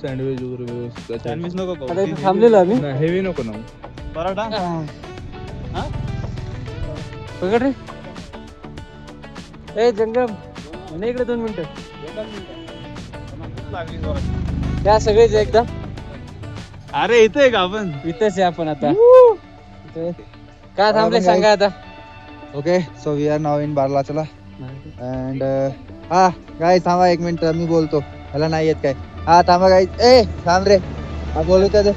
Sandwich वगैरे व्यवस्थित. Sandwich नको खाऊ. आता इथे थांबलेलो आम्ही. नाही हेवी नको ना. पराठा हा? पकड रे. ए जंगम म्हणे इकडे 2 मिनिटं. लागली जोरात. त्या सगळेच एकदम अरे इथे का आपण इथेच आहे आपण आता. इथे. का थांबले सांगा आता. Okay so we are now in Baralachala and हा गाईज थांबा 1 मिनिट मी बोलतो. मला नाही येत काय. हा थांबा गाईज. ए थांब रे. हा बोलू तर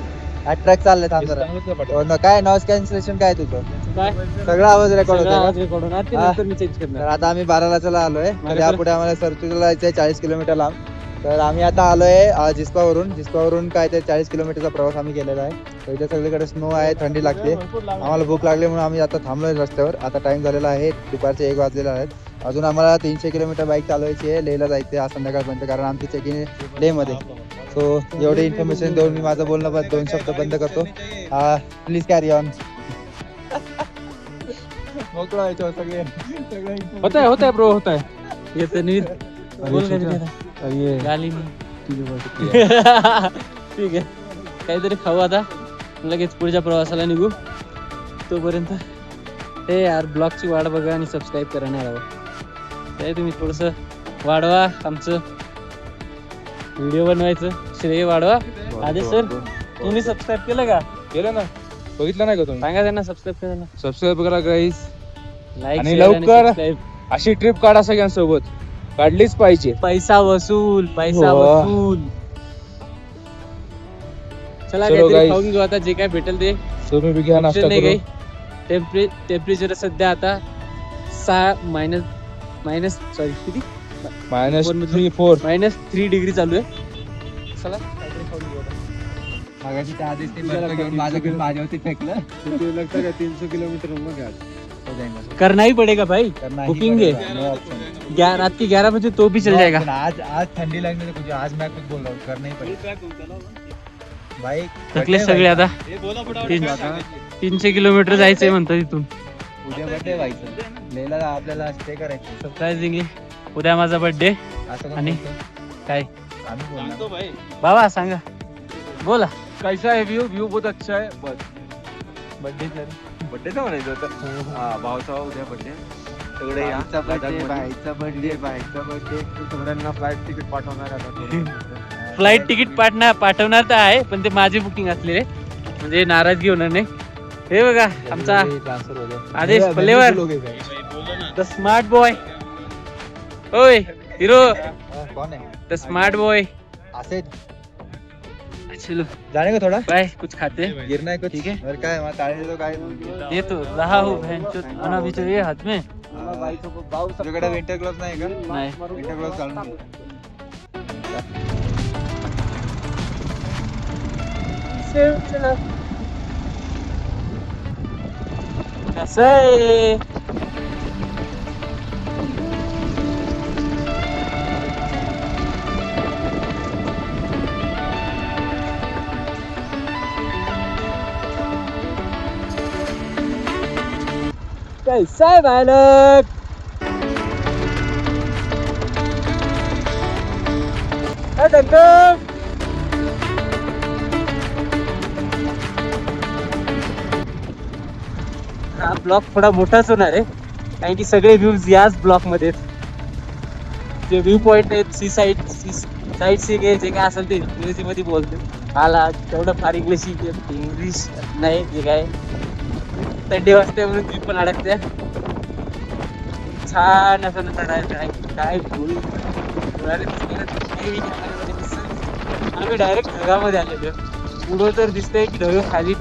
ट्रॅक चाललंय. थांब जरा. काय नॉइस कॅन्सलेशन काय तुझं? काय सगळा आवाज रेकॉर्ड सगळा होतो आवाज रेकॉर्ड होणार ते हा. नंतर मी चेंज तर करणार. आता आम्ही बारालाचला आलोय. तर माझ्या यापुढे आम्हाला सरचूला जायचंय 40 किलोमीटर लांब. तर आम्ही आता आलोय जिस्पावरून काय ते 40 किलोमीटरचा प्रवास आम्ही केलेला आहे. तर इथे सगळीकडे स्नो आहे, थंडी लागते. आम्हाला भूक लागली म्हणून आम्ही आता थांबलोय रस्त्यावर. आता टाइम झालेला आहे दुपारचे 1 वाजलेला आहेत. अजून आम्हाला 300 किलोमीटर बाईक चालवायची आहे. लेहला जायचं आहे आज संध्याकाळपर्यंत, कारण आमची चेकिंग लेहमध्ये. सो एवढी इन्फॉर्मेशन देऊन मी माझं बोलणं 2 शब्द बंद करतो. Please carry on. मोकळा व्हायचं सगळे. होता है ब्रो होता है. ये तन्वीर बोल काय आता. ये गाली मी. ठीक आहे काहीतरी खाऊ आता. लगेच पुढच्या प्रवासाला निघू. तोपर्यंत हे यार ब्लॉगची वाट बघा आणि सबस्क्राईब करा नाही राहा. ते तुम्ही थोडंसं वाढवा आमचं व्हिडिओ बनवायचं श्रेय वाढवा. आदेश सर तुम्ही सबस्क्राईब केलं का? केलं ना. बघितलं नाही का तुम्ही? सांगा त्यांना सबस्क्राईब करायला. सबस्क्राईब करा गाईस. लाईक आणि लवकर अशी ट्रिप काढा सगळ्यांसोबत. काढलीच पाहिजे. पैसा वसूल पैसा हो. वसूल. चला चलो काहीतरी guys. खाऊन घेऊ आता जे काय भेटेल ते. तुम्ही बी घ्या नाश्ता नाही करून. काही टेम्परेचर सध्या आता 6 मायनस सॉरी किती -3 डिग्री चालू आहे. चला काहीतरी खाऊन घेऊ आता. मागाशी त्या आधीच ते बर्फ घेऊन माझ्यावरती फेकलं. 300 किलोमीटर करना ही पड़ेगा भाई. करना ही बुकिंग पड़ेगा, है no option. रात के 11 बजे तो भी चल No जाएगा. option. आज ठंडी लगने तो कुछ आज मैं कुछ बोल रहा हूँ करना ही पड़ेगा भाई. थकले सगळे आता. हे बोला फटाफट. 300 किलोमीटर जायचंय म्हणतात इथून. उद्या बर्थडे व्हायचं. लेला आपल्याला स्टे करायचं. सरप्राइजिंगली उद्या माझा बर्थडे. असं आणि काय आम्ही बोलणार. सांगतो भाई. बाबा सांगा बोला. कैसा है व्यू बहुत अच्छा है. बस बर्थडे सर. बर्थडेचा म्हणायचं होतं. हा भावचा उद्या बर्थडे. सगळे या. बाईचा बर्थडे थोड्यांना फ्लाईट तिकीट पाठवणार आता. फ्लाईट तिकीट पाठवणार तर आहे पण ते माझी बुकिंग असलेले म्हणजे नाराजगी होणार नाही. हे बघा आमचा आदेश पल्लेवर द स्मार्ट बॉय. ओय हिरो कौन है? The smart boy. आसिद चलो जाने का थोड़ा बाय. कुछ खाते हैं. गिरना है कुछ. ठीक है. और क्या है वहाँ ताले तो काय ये तो रहा हूँ बहन अभी ये हाथ में तुझ्याकडे विंटर ग्लोव्स नाही का? नाही. विंटर ग्लोव्स घालून घे. कसं आहे कैसा है बालक. हा ब्लॉक थोडा मोठाच होणार आहे कारण की सगळे व्ह्यूज याच ब्लॉक मध्ये आहेत. जे व्ह्यू पॉइंट आहेत सी साईड सीइंग आहे जे काय असेल ते इंग्रजी मध्ये बोलते. आला तेवढं फार इंग्लिश नाही जे काय थंडी वाजते म्हणून ती पण अडकते. छान असं काय आम्ही डायरेक्ट ढगामध्ये आलेलो. पुढं तर दिसतंय की ढग खाली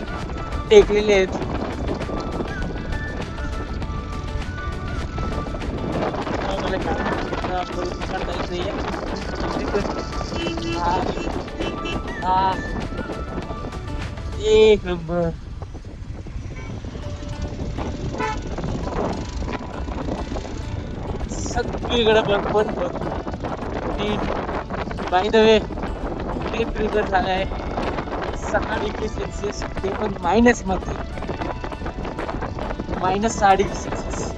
टेकलेले आहेत. एक नंबर. सगळीकडे बंद बाय द वे टेम्परेचर झालं आहे 6 डिग्री सेल्सिअस. ते पण मायनस मध्ये -6 डिग्री सेल्सिअस.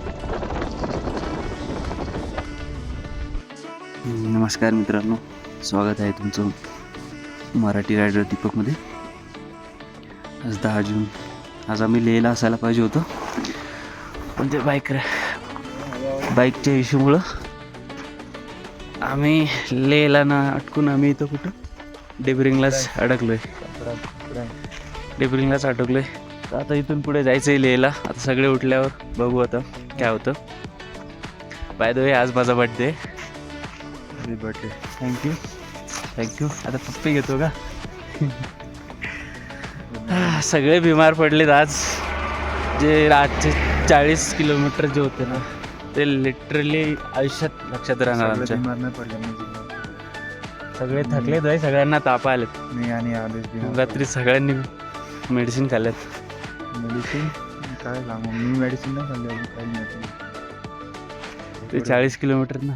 नमस्कार मित्रांनो, स्वागत आहे तुमचं मराठी रायडर दीपकमध्ये. आज 10 जून. आज आम्ही लेहला असायला पाहिजे होतं, पण ते बाईकच्या इश्यूमुळं आम्ही लेहला ना अटकून आम्ही इथं कुठं डेबरिंगलाच अडकलोय. डेबरिंगलाच अडकलोय. तर आता इथून पुढे जायचं आहे लेहला. आता सगळे उठल्यावर बघू आता काय होतं. बाय द वे आज माझा बर्थडे. Happy birthday. थँक्यू. आता पप्पी घेतो का? सगळे बिमार पडलेत आज. जे आजचे 40 किलोमीटर जे होते ना ते लिटरली आयुष्यात लक्षात राहणार आमच्या. सगळे थकलेत भाई. सगळ्यांना ताप आलेत. मी आणि आदेश रात्री सगळ्यांनी मेडिसिन खाल्ल्यात. मेडिसिन काय सांगू, मी मेडिसिन नाही खाल्ली अजून, काही नाही. ते 40 किलोमीटर ना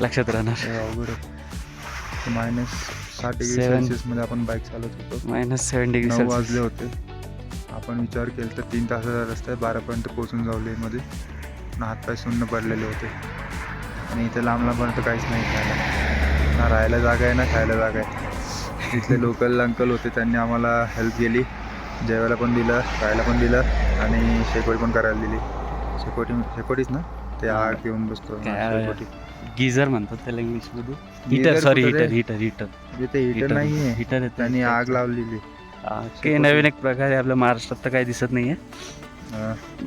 लक्षात राहणार. अवघड. -60 डिग्री Seven. सेल्सिअसमध्ये आपण बाईक चालवत होतो. -7 डिग्री 9 वाजले होते. आपण विचार केला तर 3 तासाचा रस्ता आहे, 12पर्यंत पोहोचून जाऊ लेहमध्ये. हातपाय सुन्न पडलेले होते आणि इथे लांबपर्यंत काहीच नाही खायला. ना राहायला जागा आहे ना खायला जागा आहे. इथले लोकल अंकल होते, त्यांनी आम्हाला हेल्प केली. जेवायला पण दिलं, खायला पण दिलं आणि शेकोटी पण करायला दिली. शेकोटीच ना ते आग घेऊन बसतो. शेकोटी गीझर म्हणतात त्याला इंग्लिशमध्ये. Geyser heater. ते हीटर नाही आहे, हीटर त्यांनी आग लावलेली. की नवीन एक प्रकार आहे. आपल्या महाराष्ट्रात तर काही दिसत नाहीये.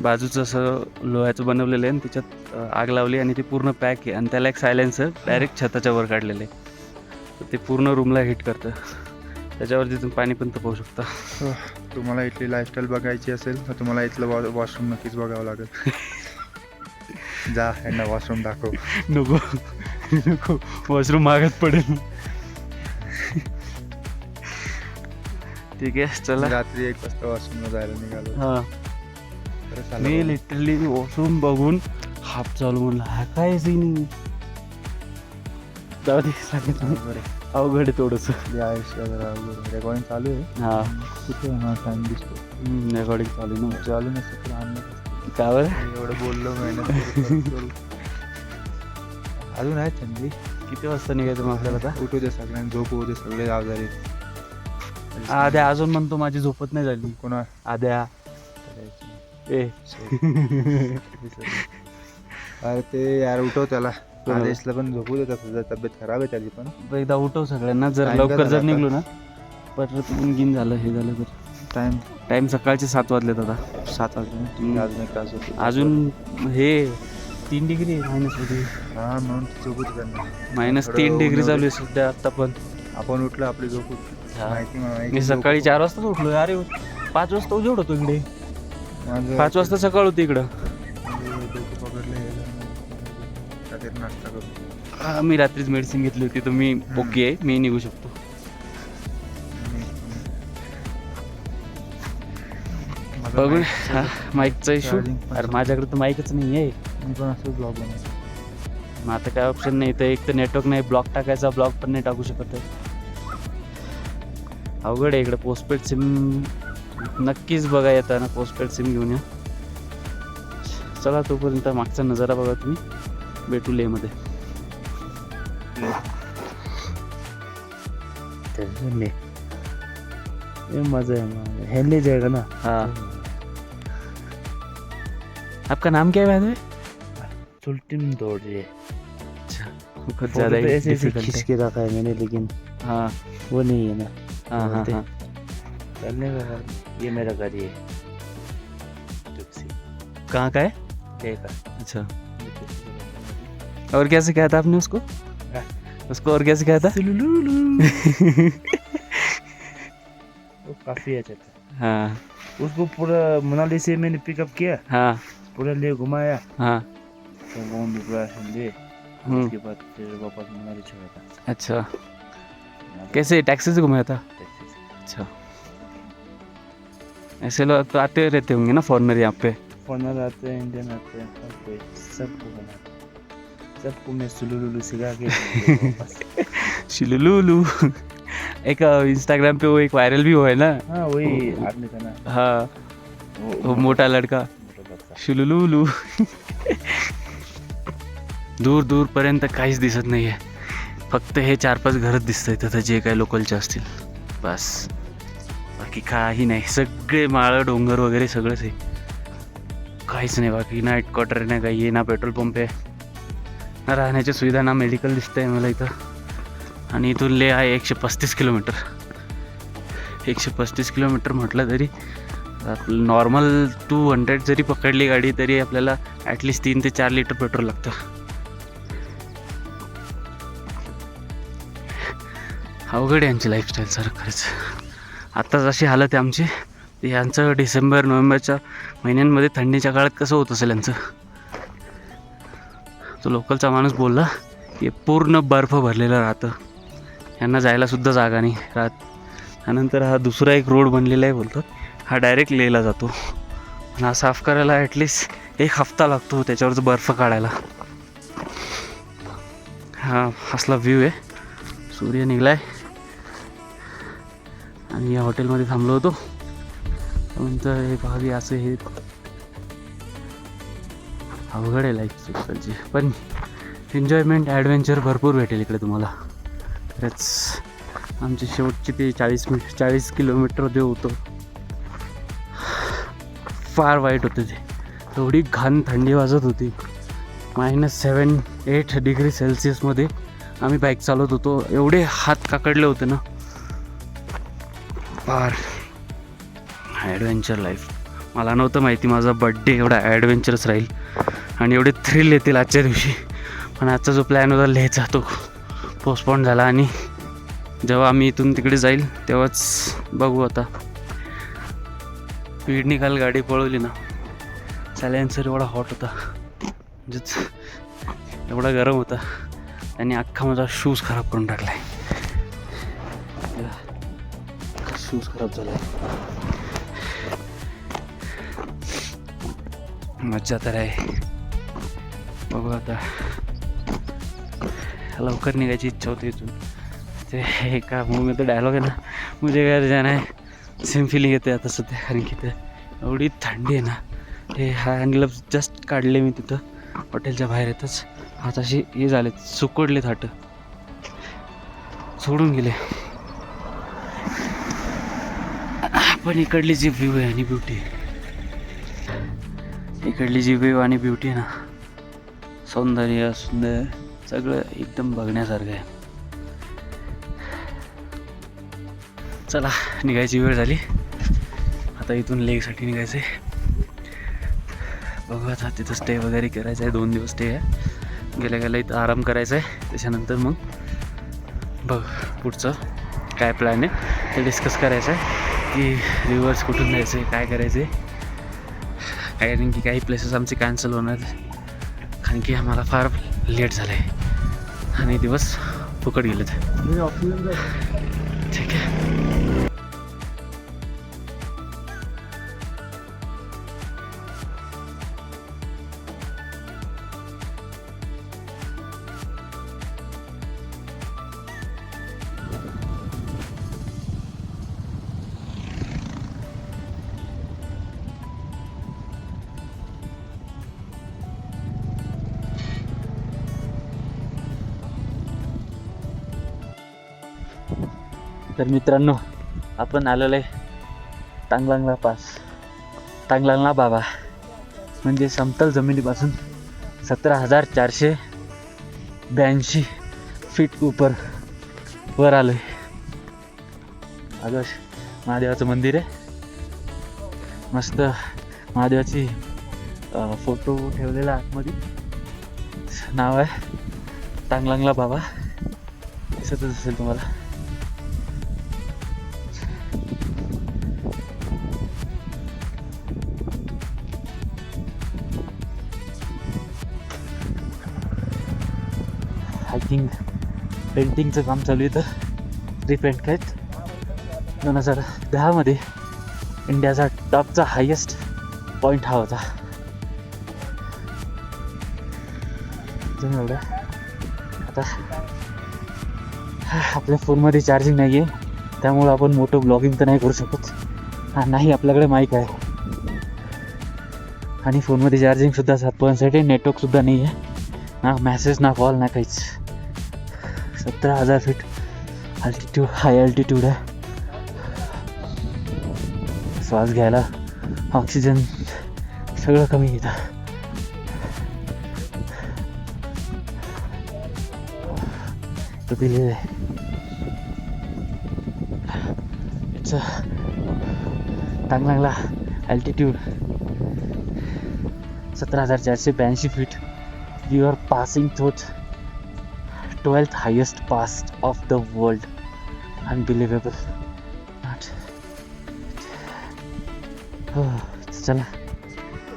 बाजूचं असं लोह्याचं बनवलेलं आहे आणि त्याच्यात आग लावली आणि ते पूर्ण पॅक आहे आणि त्याला एक सायलेन्सर डायरेक्ट छताच्या वर काढलेलं आहे. तर ते पूर्ण रूमला हिट करतं. त्याच्यावर तिथून पाणी पण तापवू शकतं. तुम्हाला इथली लाईफस्टाईल बघायची असेल तर तुम्हाला इथलं वॉशरूम नक्कीच बघावं लागेल. जा यांना वॉशरूम दाखव. नको वॉशरूम मागत पडेल. ठीक आहे चला. रात्री 1 वाजता वॉशरूमला जायला निघालो. हां मी लिटरली वॉशरूम बघून हाफ चालू म्हणलं हा काय सीन. जाऊ दे सांगितलं. अवघड आहे थोडंसं. आयुष्य रेकॉर्डिंग चालू आहे. हां कुठे हा टाइम दिसतो. रेकॉर्डिंग चालू ना. चालू नसतं तर आणलं का बरं एवढं बोललो मेहनत. अजून आहे थंडी. किती वाजता निघायचं मग आपल्याला आता? उठू दे सगळ्यांना, झोप होऊ दे, सगळे आजारी. आद्या अजून म्हणतो माझी झोपत नाही झाली. कोणा आद्या ए अरे ते यार उठव त्याला. आदेशला पण झोपू दे, तब्येत खराब आहे त्याची पण. एकदा उठव सगळ्यांना. जर Time लवकर काय जर झाला निघलो ना परत गिन झालं हे झालं तर. टाइम सकाळचे 7 वाजलेत आता. 7 वाजले. अजून 1 तास होतो. अजून हे 3 डिग्री मायनस होती. हा म्हणून झोपू दे त्यांना. -3 डिग्री चालू आहे सध्या आता. पण आपण उठलो आपली झोप मी सकाळी 4 वाजताच उठलो. अरे 5 वाजता उजेड होतो इकडे. 5 वाजता सकाळ होती इकडं. नाश्ता करू. मी रात्रीच मेडिसिन घेतली होती तर मी ओके आहे. मी निघू शकतो. बघू माईकचा इश्यू. अरे माझ्याकडे तर माईकच नाही आहे. मी पण असं ब्लॉग बनवतो. मग आता काय ऑप्शन नाही. तर एक तर नेटवर्क नाही. ब्लॉग टाकायचा, ब्लॉग पण नाही टाकू शकत आहे. अवघड आहे इकडे. पोस्टपेड सिम नक्कीच बघा येताना. पोस्टपेड सिम घेऊन या. चला तोपर्यंत मागचा नजारा बघा तुम्ही. भेटू लेहमध्ये. मजा है. हेले जाएगा ना. हाँ आपका नाम क्या है भाई? सुल्तान दौड़ रही है. कुछ ज़्यादा ही ऐसे difficult है. खींच के रखा है मैंने, लेकिन हाँ वो नहीं है ना. हाँ हाँ हाँ. चलने का ये मेरा गाड़ी है. कहाँ का है? देखा अच्छा. और क्या सिखाया था आपने उसको? उसको और क्या सिखाया था? वो काफी अच्छा था. हाँ उसको पूरा मनाली से मैंने पिकअप किया, हाँ पूरा ले घुमाया, हाँ. तो वो पूरा ले. उसके बाद फिर वापस मनाली छोड़ा था. अच्छा कैसे टैक्सी से घुमाया था? अच्छा ऐसे लोग तो आते रहते होंगे ना फॉरेनर यहाँ पे. फॉरनर आते हैं, इंडियन आते हैं, सबको बनाते हैं. सबको मैं सुलुलुलु सिखा के वापस. शिलुलुलु. एक इंस्टाग्राम पे वो एक वायरल भी हुआ है ना. हाँ वही आदमी था ना. हाँ वो मोटा लड़का मोटा लड़का. शिलुलुलु. दूर दूरपर्यंत काहीच दिसत नाही आहे. फक्त हे 4-5 घरच दिसत आहेत आता जे काही लोकलचे असतील. बस, बाकी काही नाही. सगळे माळं डोंगर वगैरे सगळंच आहे, काहीच नाही बाकी. नाईट क्वार्टर नाही, काही आहे ना, पेट्रोल पंप आहे ना, राहण्याची सुविधा ना, मेडिकल दिसतंय मला इथं. आणि इथून ले आहे 135 किलोमीटर. 135 किलोमीटर म्हटलं तरी नॉर्मल 200 जरी पकडली गाडी तरी आपल्याला ॲटलिस्ट 3 ते 4 लिटर पेट्रोल लागतं. अवघड आहे यांची लाईफस्टाईल सर खरंच. आत्ता जशी हालत आहे आमची, यांचं डिसेंबर नोव्हेंबरच्या महिन्यांमध्ये थंडीच्या काळात कसं होत असेल यांचं. तो लोकलचा माणूस बोलला की पूर्ण बर्फ भरलेलं राहतं, यांना जायलासुद्धा जागा नाही राहत. त्यानंतर हा दुसरा एक रोड बनलेला आहे बोलतो, हा डायरेक्ट लेहला जातो. हा साफ करायला ॲटलिस्ट 1 हफ्ता लागतो, त्याच्यावरचं बर्फ काढायला. हा असला व्ह्यू आहे. सूर्य निघलाय आणि या हॉटेलमध्ये थांबलो होतो. नंतर हे भावी असं हे अवघड आहे लाईफ लोकलची, पण एन्जॉयमेंट ॲडव्हेंचर भरपूर भेटेल इकडे तुम्हाला. खरंच आमची शेवटची ते 40 किलोमीटर जे होतं फार वाईट होतं ते. एवढी घाण थंडी वाजत होती, -7-8 डिग्री सेल्सिअसमध्ये आम्ही बाईक चालवत होतो. एवढे हात काकडले होते ना, फार ॲडव्हेंचर लाईफ. मला नव्हतं माहिती माझा बड्डे एवढा ॲडव्हेंचरस राहील आणि एवढे थ्रिल येतील आजच्या दिवशी. पण आजचा जो प्लॅन होता लेहचा तो पोस्टपोन झाला आणि जेव्हा आम्ही इथून तिकडे जाईल तेव्हाच बघू. आता स्पीडनी काल गाडी पळवली ना, सायलेन्सर एवढा हॉट होता, म्हणजेच एवढा गरम होता, आणि अख्खा माझा शूज खराब करून टाकलाय. शूज खराब झाला. मज्जा तर आहे. बघू आता, लवकर निघायची इच्छा होती इथून. ते एका मूवीमध्ये डायलॉग आहे ना, मुझे घर जाना है, सेम फिलिंग येते आता सध्या. कारण की ते एवढी थंडी आहे ना. हे हँड ग्लव्स जस्ट काढले मी तिथं हॉटेलच्या बाहेर येतच. हाताशी हे झाले, सुकडलेत हात, सोडून गेले. पण इकडली जी व्ह्यू आहे आणि ब्युटी, इकडली जी व्ह्यू आणि ब्युटी आहे ना, सौंदर्य सुंदर सगळं एकदम बघण्यासारखं आहे. चला, निघायची वेळ झाली आता. इथून लेकसाठी निघायचं आहे. बघू आता, तिथं स्टे वगैरे करायचं आहे. 2 दिवस स्टे आहे. गेल्या गेल्या इथं आराम करायचा आहे. त्याच्यानंतर मग बघ पुढचं काय प्लॅन आहे ते डिस्कस करायचं आहे, की रिव्हर्स कुठून जायचं आहे, काय करायचं आहे. कारण की काही प्लेसेस आमचे कॅन्सल होणार, कारण की आम्हाला फार लेट झालं आहे आणि दिवस फुकट गेलेत. ठीक आहे. तर मित्रांनो, आपण आलेलो आहे तांगलांगला पास. तांगलांगला बाबा म्हणजे समतल जमिनीपासून 17,482 फीट वर आलो आहे. आदर्श महादेवाचं मंदिर आहे. मस्त महादेवाची फोटो ठेवलेला आतमध्ये. नाव आहे तांगलांगला बाबा, दिसतच असेल तुम्हाला. आय थिंक पेंटिंगचं काम चालू आहे. तर रिपेंट काय 2010 मध्ये इंडियाचा टॉपचा हायेस्ट पॉईंट हा होता. एवढं आता आपल्या फोनमध्ये चार्जिंग नाही आहे, त्यामुळं आपण मोठं ब्लॉगिंग तर नाही करू शकत. नाही आपल्याकडे माईक आहे आणि फोनमध्ये चार्जिंगसुद्धा 7% आहे. नेटवर्कसुद्धा नाही आहे, ना मॅसेज ना कॉल ना काहीच. 17,000 फीट अल्टिट्यूड, हाय अल्टिट्यूड आहे. श्वास घ्यायला ऑक्सिजन सगळं कमी येतं. तो दिलेलं आहे. इट्स चांगला altitude 17,482 feet. You are passing through 12th highest pass of the world. Unbelievable. Not. चला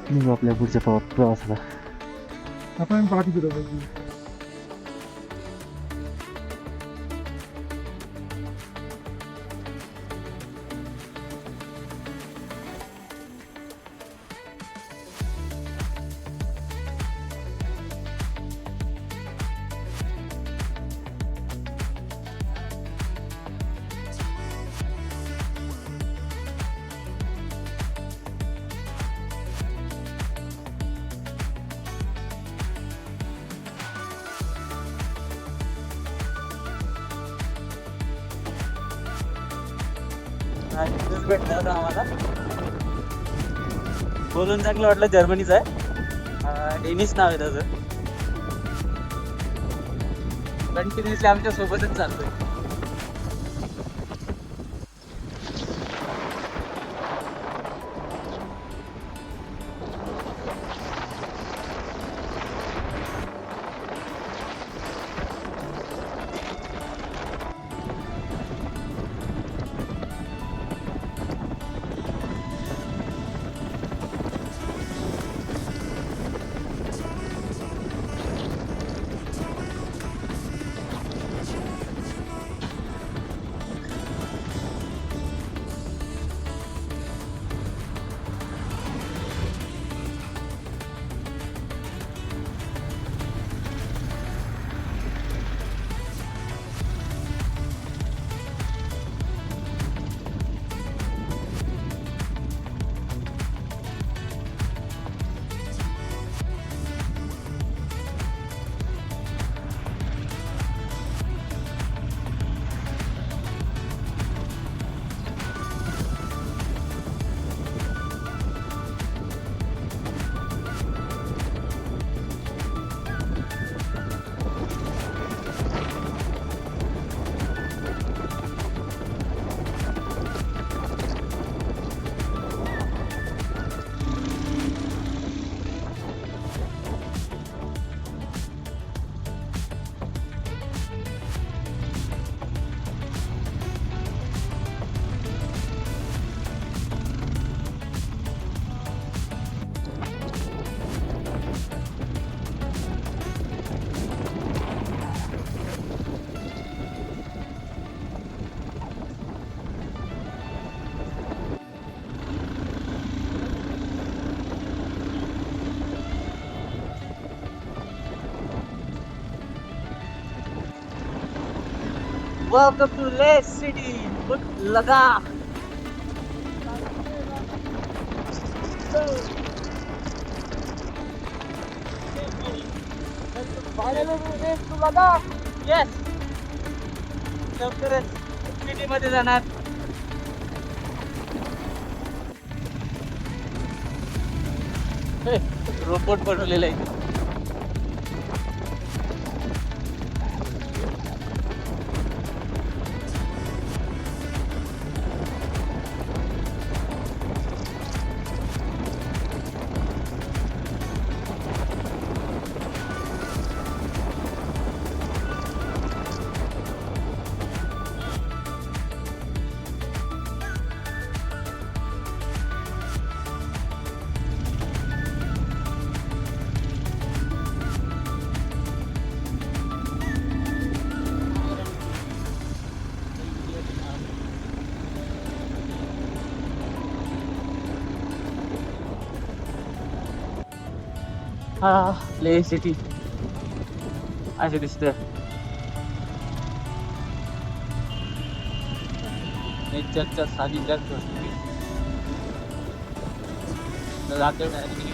निघू आपल्या पुढच्या प्रवासाला. आपण पाठी फिरवतो. भेटला होता आम्हाला. बोलून चांगलं वाटलं. जर्मनीच आहे. डेनिस नाव आहे त्याचं. कंटिन्युअसली आमच्या सोबतच चालतोय. Welcome to Lake City. Good Ladakh. Finally we reached to Ladakh. Yes. लवकरच सिटी मध्ये जाणार. रोबोट बनवलेला आहे. ले सिटी असे दिसतं. नेचरच्या सानिध्यात जाते माहिती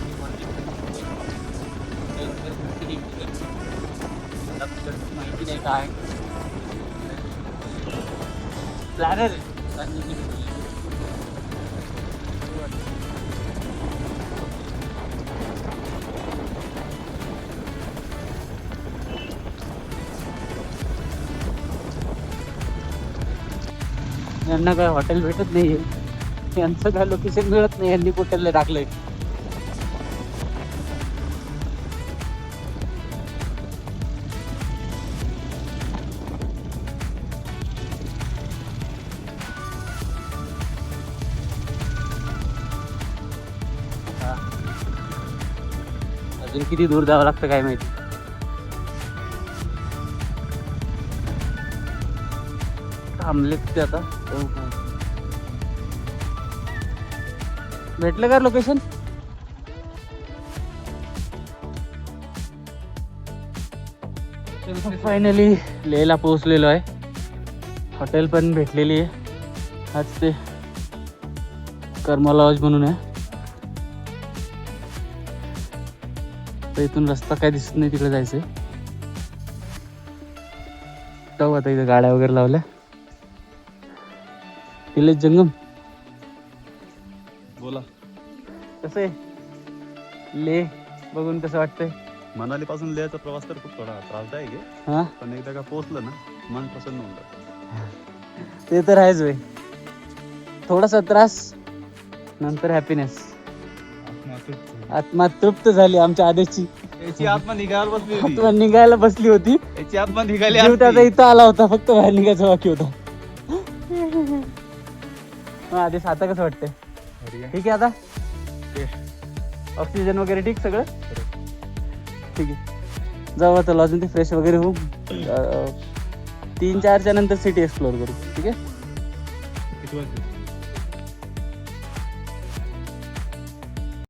नाही काय प्लॅनर यांना काय हॉटेल भेटत नाहीये, यांचं काय लोकेशन मिळत नाही, यांनी कुठे टाकलंय. अजून किती दूर जावं लागतं काय माहिती. थांबले ते आता. भेटलं का लोकेशन? फायनली लेहला पोहोचलेलो आहे. हॉटेल पण भेटलेली आहे. आज ते कर्मा लॉज म्हणून आहे. तर इथून रस्ता काय दिसत नाही, तिकडे जायचंय. जाऊ आता, इथे गाड्या वगैरे लावल्या. निलेश जंगम बोला. कसं आहे लेह बघून कसं वाटतंय? मनाली पासून लेहचा प्रवास तर खूप थोडा त्रासदायक आहे, हा पण एकदा का पोहोचलं ना मन प्रसन्न होऊन जातं. ते तर आहेच होय. थोडासा त्रास नंतर हॅपीनेस. आत्मा तृप्त झाली आमच्या आदेशची. याची आत्मा निघायला बसली होती. आत्मा निघायला बसली होती. याची आत्मा निघाली जीव त्याचा असती. इथं आला होता, फक्त बाहेर निघायचा बाकी होता. मग आदेश आता कसं वाटतंय? ठीक आहे आता? ऑक्सिजन वगैरे ठीक सगळं? ठीक आहे, जाऊ आता लॉजून ते फ्रेश वगैरे होऊ. 3-4च्या नंतर सिटी एक्सप्लोर करू. ठीक आहे.